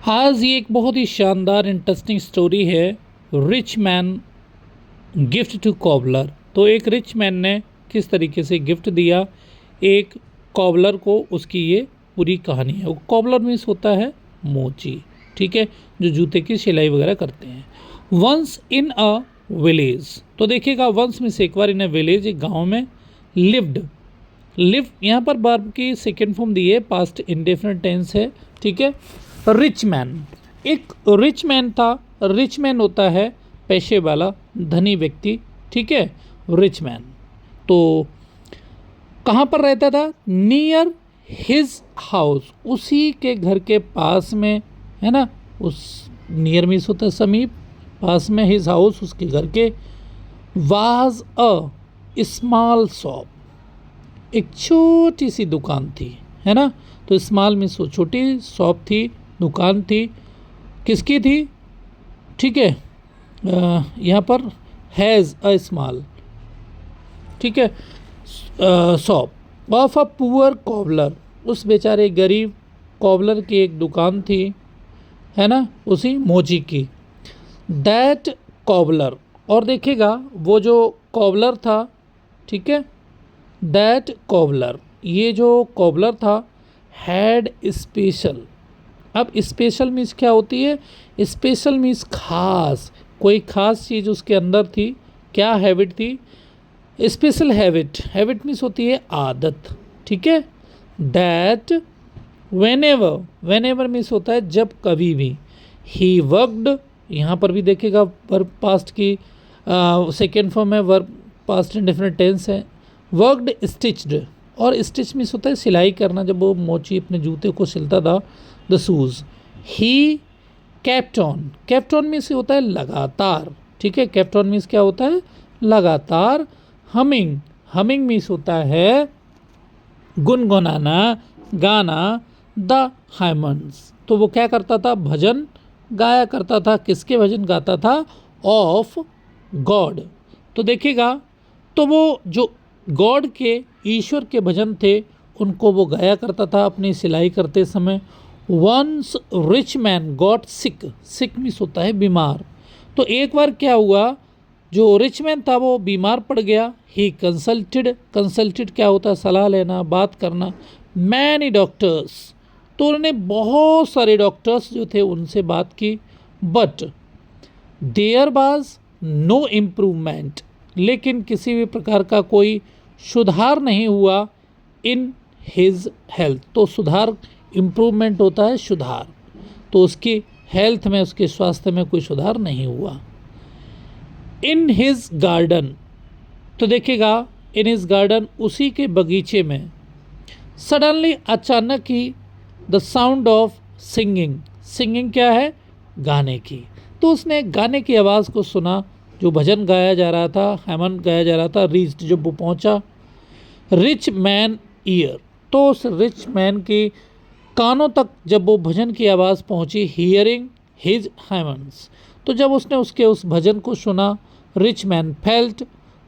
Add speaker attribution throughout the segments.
Speaker 1: आज ये एक बहुत ही शानदार इंटरेस्टिंग स्टोरी है। Rich man gift to cobbler. तो एक रिच मैन ने किस तरीके से गिफ्ट दिया एक कॉबलर को, उसकी ये पूरी कहानी है। वो कॉबलर मीन्स होता है मोची, ठीक है, जो जूते की सिलाई वगैरह करते हैं। वंस इन अ विलेज, तो देखिएगा वंस मीन्स एक बार, इन अ विलेज, एक गाँव में लिव्ड। लिव यहाँ पर वर्ब की सेकेंड फॉर्म दी है, पास्ट इंडेफिनिट टेंस है, ठीक है। रिच मैन, एक रिच मैन था। रिच मैन होता है पैसे वाला, धनी व्यक्ति, ठीक है, रिच मैन। तो कहाँ पर रहता था? नियर हिज हाउस, उसी के घर के पास में, है ना। उस नियर मीन्स होता है समीप, पास में, हिज हाउस उसके घर के। वाज अ स्मॉल शॉप, एक छोटी सी दुकान थी, है ना। तो स्मॉल मीन्स वो छोटी, शॉप थी, दुकान थी। किसकी थी? ठीक है, यहाँ पर हैज़ अ स्मॉल, ठीक है, shop of a poor cobbler, उस बेचारे गरीब कॉबलर की एक दुकान थी, है ना, उसी मोची की। दैट कॉबलर, और देखिएगा वो जो कॉबलर था, ठीक है, दैट कॉबलर, ये जो कॉबलर था, हैड स्पेशल। अब स्पेशल मीन्स क्या होती है? स्पेशल मीन्स खास, कोई खास चीज़ उसके अंदर थी। क्या हैबिट थी? Special habit. हैबिट मीन्स होती है आदत, ठीक है। दैट वेनेवर, वेनेवर मीन्स होता है जब कभी भी। ही वर्कड, यहाँ पर भी देखिएगा वर्ब पास्ट की सेकेंड फॉर्म है, वर्ब पास्ट इंडेफिनिट टेंस है। वर्कड स्टिच्ड, और स्टिच मीन्स होता है सिलाई करना, जब वो मोची अपने जूते को सिलता था, the shoes. He kept on, kept on means होता है लगातार, ठीक है, केप्ट ऑन मीन्स क्या होता है? लगातार। हमिंग, हमिंग मीन्स होता है गुनगुनाना, गाना। द हाइमंड्स, तो वो क्या करता था? भजन गाया करता था। किसके भजन गाता था? Of God. तो देखिएगा, तो वो जो गॉड के, ईश्वर के भजन थे, उनको वो गाया करता था अपनी सिलाई करते समय। Once rich man got sick, sick means होता है बीमार। तो एक बार क्या हुआ, जो रिच मैन था वो बीमार पड़ गया। ही कंसल्टेड, कंसल्टेड क्या होता है? सलाह लेना, बात करना। मैनी डॉक्टर्स, तो उन्होंने बहुत सारे डॉक्टर्स जो थे उनसे बात की। But there was no improvement, लेकिन किसी भी प्रकार का कोई सुधार नहीं हुआ इन हिज हेल्थ। तो सुधार, इम्प्रूवमेंट होता है सुधार, तो उसकी हेल्थ में, उसके स्वास्थ्य में कोई सुधार नहीं हुआ। इन हिज गार्डन, तो देखिएगा इन हिज गार्डन, उसी के बगीचे में। सडनली, अचानक ही, the sound of singing, singing क्या है? गाने की। तो उसने गाने की आवाज़ को सुना, जो भजन गाया जा रहा था, हेमन गाया जा रहा था। रीच्ड, जब वो पहुंचा, रिच मैन ईयर, तो उस रिच मैन की कानों तक जब वो भजन की आवाज़ पहुंची, हियरिंग हिज हेमन्स, तो जब उसने उसके उस भजन को सुना, रिच मैन फेल्ट,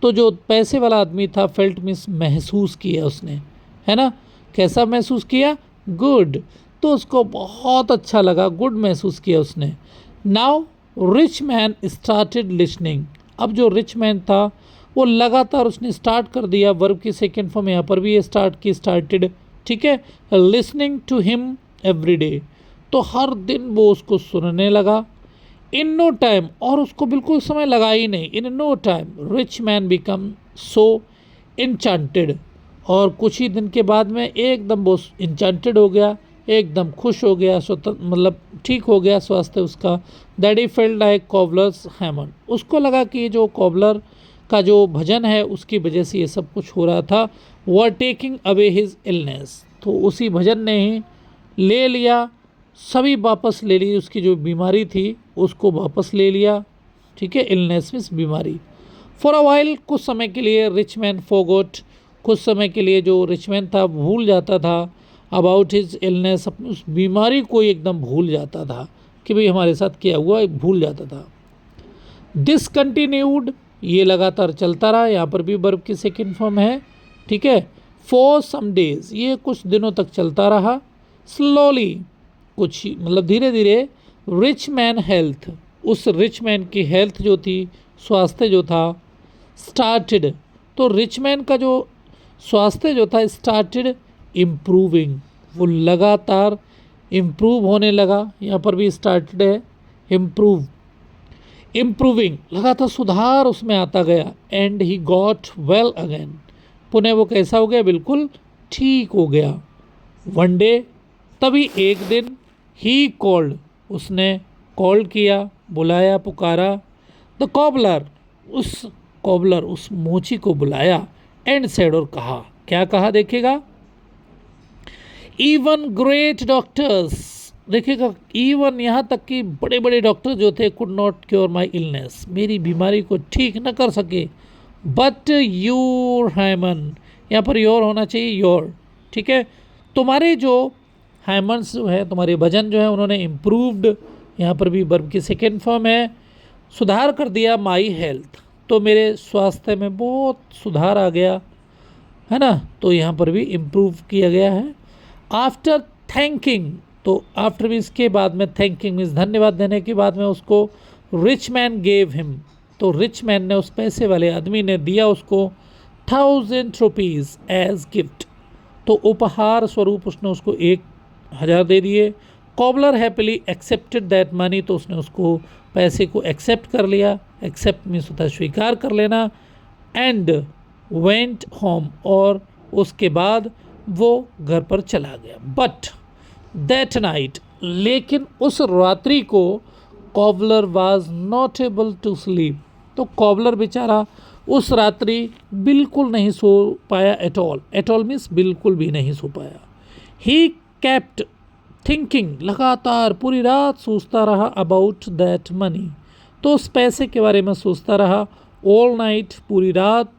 Speaker 1: तो जो पैसे वाला आदमी था, फेल्ट मीन्स महसूस किया उसने, है ना। कैसा महसूस किया? गुड, तो उसको बहुत अच्छा लगा, गुड महसूस किया उसने। Now rich man started listening, अब जो रिच मैन था वो लगातार उसने स्टार्ट कर दिया। वर्ब की सेकेंड फॉर्म यहाँ पर भी ये स्टार्ट की, स्टार्टेड, ठीक है। Listening to him every day, तो हर दिन वो उसको सुनने लगा। इन नो टाइम, और उसको बिल्कुल समय लगा ही नहीं। In no time rich man become so enchanted, और कुछ ही दिन के बाद में एकदम वो इंचांटेड हो गया, एकदम खुश हो गया, स्वतंत्र मतलब ठीक हो गया स्वास्थ्य उसका। That he felt like cobbler's हैमन, उसको लगा कि जो कॉबलर का जो भजन है उसकी वजह से ये सब कुछ हो रहा था। Were taking away his illness, तो उसी भजन ने ही ले लिया, सभी वापस ले ली, उसकी जो बीमारी थी उसको वापस ले लिया, ठीक है। इलनेस मीन्स बीमारी। फॉर अ वाइल, कुछ समय के लिए, रिच मैन फॉरगॉट, कुछ समय के लिए जो रिच मैन था भूल जाता था अबाउट हिज इलनेस, अपनी उस बीमारी को एकदम भूल जाता था कि भाई हमारे साथ क्या हुआ, भूल जाता था। दिस कंटिन्यूड, ये लगातार चलता रहा, यहाँ पर भी वर्ब की सेकेंड फॉर्म है, ठीक है। फॉर सम डेज, ये कुछ दिनों तक चलता रहा। स्लोली, कुछ मतलब धीरे धीरे रिच मैन हेल्थ, उस रिच मैन की हेल्थ जो थी, स्वास्थ्य जो था, स्टार्टेड, तो रिच मैन का जो स्वास्थ्य जो था स्टार्टेड इम्प्रूविंग, वो लगातार इम्प्रूव होने लगा। यहाँ पर भी स्टार्टेड है इम्प्रूव, इम्प्रूविंग, लगातार सुधार उसमें आता गया। And he got well again, पुनः वो कैसा हो गया, बिल्कुल ठीक हो गया। वन डे, तभी एक दिन, ही कॉल्ड, उसने कॉल किया, बुलाया, पुकारा, द कॉबलर, उस कॉबलर, उस मोची को बुलाया। एंड सेड, और कहा, क्या कहा देखिएगा, इवन ग्रेट डॉक्टर्स, देखिएगा इवन यहाँ तक कि बड़े बड़े डॉक्टर जो थे, could not cure my illness, मेरी बीमारी को ठीक न कर सके। बट योर हाइमन, यहाँ पर योर होना चाहिए, योर, ठीक है, तुम्हारे जो हाइमन्स जो है, तुम्हारे भजन जो है, उन्होंने इम्प्रूव्ड, यहाँ पर भी वर्ब की सेकेंड फॉर्म है, सुधार कर दिया, माई हेल्थ, तो मेरे स्वास्थ्य में बहुत सुधार आ गया, है ना, तो यहाँ पर भी इम्प्रूव किया गया है। आफ्टर थैंकिंग, तो आफ्टर भी इसके बाद में, थैंकिंग मीन्स धन्यवाद देने के बाद में उसको, रिच मैन गेव हिम, तो रिच मैन ने, उस पैसे वाले आदमी ने दिया उसको 1000 रुपीज़ एज गिफ्ट, तो उपहार स्वरूप उसने उसको 1000 दे दिए। Cobbler happily accepted that money, तो उसने उसको पैसे को एक्सेप्ट कर लिया, एक्सेप्ट मीन्स होता है स्वीकार कर लेना। एंड वेंट होम, और उसके बाद वो घर पर चला गया। बट दैट नाइट, लेकिन उस रात्रि को, cobbler was not able to sleep, तो कॉबलर बेचारा उस रात्रि बिल्कुल नहीं सो पाया, at all, at all means बिल्कुल भी नहीं सो पाया। ही केप्ट थिंकिंग, लगातार पूरी रात सोचता रहा, अबाउट दैट मनी, तो उस पैसे के बारे में सोचता रहा, ऑल नाइट, पूरी रात।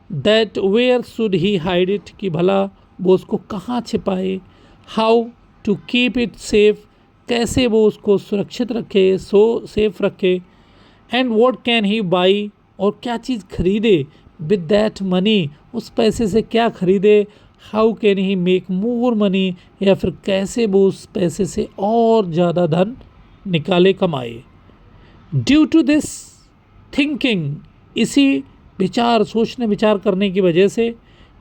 Speaker 1: That where should he hide it, कि भला वो उसको कहाँ छिपाए। How to keep it safe, कैसे वो उसको सुरक्षित रखे, सेफ रखे। And what can he buy, और क्या चीज़ खरीदे, विद दैट मनी, उस पैसे से क्या खरीदे। How can he make more money, या फिर कैसे वो उस पैसे से और ज़्यादा धन निकाले, कमाए। ड्यू टू दिस थिंकिंग, इसी विचार, सोचने विचार करने की वजह से,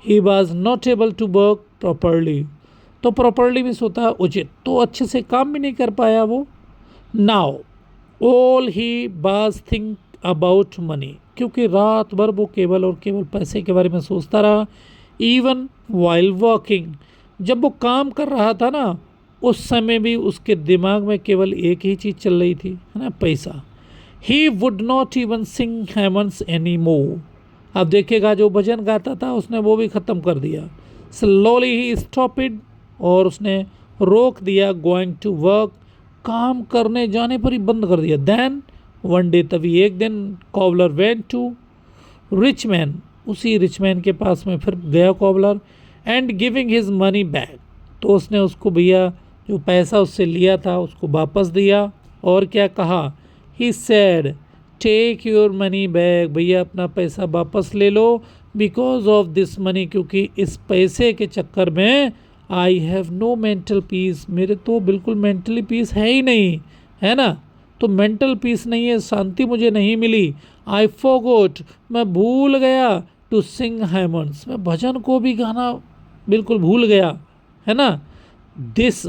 Speaker 1: he was not able to work properly, तो प्रॉपरली मीन्स होता है उचित, तो अच्छे से काम भी नहीं कर पाया वो। Now all he was think about money, क्योंकि रात भर वो केवल और केवल पैसे के बारे में सोचता रहा। इवन वाइल वर्किंग, जब वो काम कर रहा था ना, उस समय भी उसके दिमाग में केवल एक ही चीज़ चल रही थी, है ना, पैसा। He would not even sing hymns any more, अब देखिएगा जो भजन गाता था उसने वो भी ख़त्म कर दिया। स्लोली ही स्टॉपिड, और उसने रोक दिया। गोइंग टू वर्क, काम करने जाने पर ही बंद कर दिया। देन वन डे, तभी एक दिन, cobbler went to rich man, उसी रिच मैन के पास में फिर गया cobbler. And giving his money back, तो उसने उसको भैया जो पैसा उससे लिया था उसको वापस दिया। और क्या कहा, he said take your money back, भैया अपना पैसा वापस ले लो। बिकॉज ऑफ दिस मनी, क्योंकि इस पैसे के चक्कर में I have no mental peace, मेरे तो बिल्कुल मेंटली पीस है ही नहीं, है ना, तो मेंटल पीस नहीं है, शांति मुझे नहीं मिली। आई फॉरगॉट, मैं भूल गया, टू सिंग हाइमन्स, मैं भजन को भी गाना बिल्कुल भूल गया, है ना। This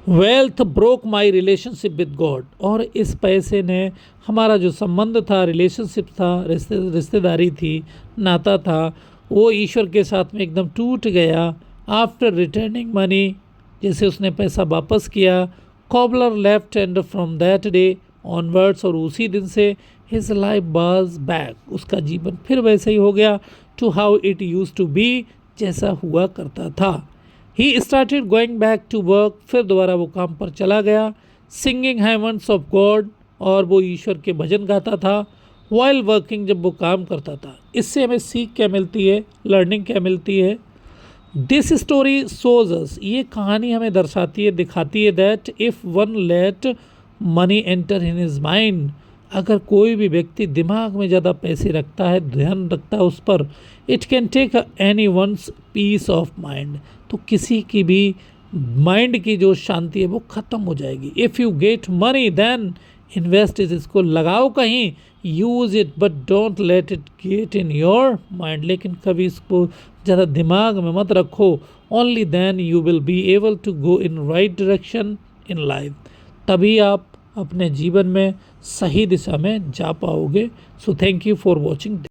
Speaker 1: wealth broke my relationship with God, और इस पैसे ने हमारा जो संबंध था, रिलेशनशिप था, रिश्तेदारी थी, नाता था, वो ईश्वर के साथ में एकदम टूट गया। आफ्टर रिटर्निंग मनी, जैसे उसने पैसा वापस किया। Cobbler left, and from that day onwards, और उसी दिन से हिज लाइफ वाज बैक, उसका जीवन फिर वैसे ही हो गया, to how it used to be, जैसा हुआ करता था। He started going back to work, फिर दोबारा वो काम पर चला गया। सिंगिंग हेमन्स ऑफ गॉड, और वो ईश्वर के भजन गाता था। वाइल वर्किंग, जब वो काम करता था। इससे हमें सीख क्या मिलती है, लर्निंग क्या मिलती है। दिस स्टोरी शोज अस, ये कहानी हमें दर्शाती है, दिखाती है, that if one let money enter in his mind, अगर कोई भी व्यक्ति दिमाग में ज़्यादा पैसे रखता है, ध्यान रखता है उस पर, it can take anyone's peace of mind, तो किसी की भी माइंड की जो शांति है वो ख़त्म हो जाएगी। If you get money then invest it, इसको लगाओ कहीं, use it but don't let it get in your mind, लेकिन कभी इसको ज़्यादा दिमाग में मत रखो। Only then you will be able to go in right direction in life, तभी आप अपने जीवन में सही दिशा में जा पाओगे। So thank you for watching.